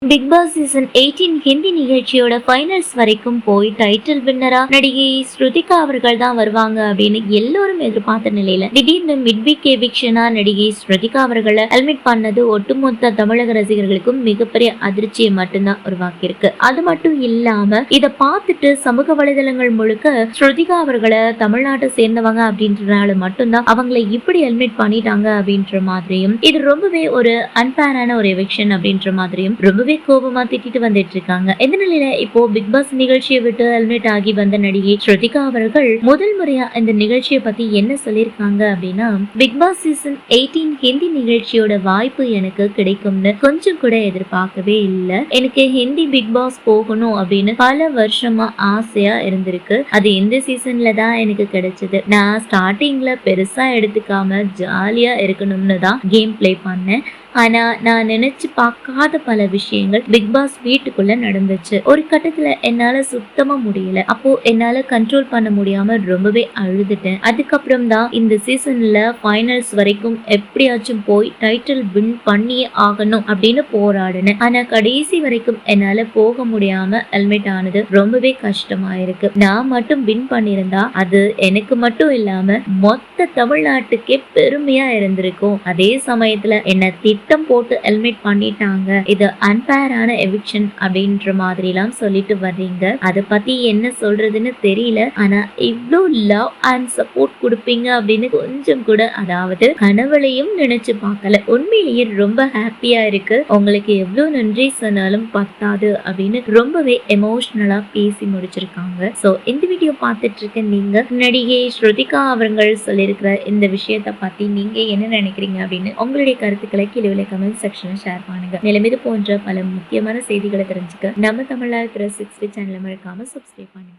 Big Boss season 18 Hindi நிகழ்ச்சியோட finals வரைக்கும் போய் டைட்டில் வின்னரா நடிகை ஸ்ருதிகா அவர்கள் தான் வருவாங்க அப்படின்னு எல்லோரும் எதிர்பார்த்த நிலையில திடீர்னு மிட்வீக் எவிக்ஷனா நடிகை ஸ்ருதிகா அவர்களை ஹெல்மெட் பண்ணது ஒட்டுமொத்த தமிழக ரசிகர்களுக்கும் மிகப்பெரிய அதிர்ச்சியை மட்டும்தான் உருவாக்கியிருக்கு. அது மட்டும் இல்லாம இதை பார்த்துட்டு சமூக வலைதளங்கள் முழுக்க ஸ்ருதிகா அவர்களை தமிழ்நாட்டை சேர்ந்தவங்க அப்படின்றனால மட்டும்தான் அவங்களை இப்படி ஹெல்மெட் பண்ணிட்டாங்க அப்படின்ற மாதிரியும், இது ரொம்பவே ஒரு அன்பேரான ஒரு எவிக்ஷன் அப்படின்ற மாதிரியும் ரொம்ப கோபமா திட்டிட்டு வந்துட்டு இருக்காங்க. இந்த நிலையில இப்போ பிக் பாஸ் நிகழ்ச்சியை விட்டு ஹெல்மெட் ஆகி வந்த நடிகை ஸ்ருதிகா அவர்கள் முதல் முறையா இந்த நிகழ்ச்சியை பத்தி என்ன சொல்லியிருக்காங்க அப்படின்னா, பிக் பாஸ் சீசன் 18 ஹிந்தி நிகழ்ச்சியோட வாய்ப்பு எனக்கு கிடைக்கும்னு கொஞ்சம் கூட எதிர்பார்க்கவே இல்லை. எனக்கு ஹிந்தி பிக் பாஸ் போகணும் அப்படின்னு பல வருஷமா ஆசையா இருந்திருக்கு. அது இந்த சீசன்ல தான் எனக்கு கிடைச்சது. நான் ஸ்டார்டிங்ல பெருசா எடுத்துக்காம ஜாலியா இருக்கணும்னு தான் கேம் பிளே பண்ணேன். ஆனா நான் நினைச்சு பார்க்காத பல விஷயங்கள் பிக் பாஸ் வீட்டுக்குள்ள நடந்துச்சு. ஒரு கட்டத்துல என்னால சுத்தமா முடியல. அப்போ என்னால கண்ட்ரோல் பண்ண முடியாம ரொம்பவே அழுதுட்டேன். அதுக்கப்புறம் தான் இந்த சீசன்ல ஃபைனல்ஸ் வரைக்கும் எப்படியாச்சும் போய் டைட்டில் வின் பண்ணியே ஆகணும் அப்படின்னு போராடினேன். ஆனா கடைசி வரைக்கும் என்னால போக முடியாம ஹெல்மெட் ஆனது ரொம்பவே கஷ்டமா இருக்கு. நான் மட்டும் வின் பண்ணியிருந்தா அது எனக்கு மட்டும் இல்லாம மொத்த தமிழ்நாட்டுக்கே பெருமையா இருந்திருக்கும். அதே சமயத்துல என்ன திட்டம் போட்டு ஹெல்மெட் பண்ணிட்டாங்க, இது அன்பேரான எவிக்ஷன் அப்படின்ற மாதிரி எல்லாம் சொல்லிட்டு வர்றீங்க. அதை பத்தி என்ன சொல்றதுன்னு தெரியல. ஆனா இவ்வளோ லவ் அண்ட் சப்போர்ட் கொடுப்பீங்க அப்படின்னு கொஞ்சம் கூட, அதாவது கனவுலையும் நினைச்சு பார்க்கல. உண்மையிலேயே ரொம்ப ஹாப்பியா இருக்கு. உங்களுக்கு எவ்வளவு நன்றி சொன்னாலும் பத்தாது அப்படின்னு ரொம்பவே எமோஷனலா பேசி முடிச்சிருக்காங்க. சோ இந்த வீடியோ பார்த்துட்டு இருக்க நீங்க நடிகை ஸ்ருதிகா அவர்கள் சொல்லியிருக்கிற இந்த விஷயத்தை பத்தி நீங்க என்ன நினைக்கிறீங்க அப்படின்னு உங்களுடைய கருத்துக்களை கீழே கமெண்ட் செக்ஷன்ல ஷேர் பண்ணுங்க. மேலும் இது போன்ற பல முக்கியமான செய்திகளை தெரிஞ்சுக்க நம்ம தமிழ்நாடு 360 சேனலை மறக்காம சப்ஸ்கிரைப் பண்ணுங்க.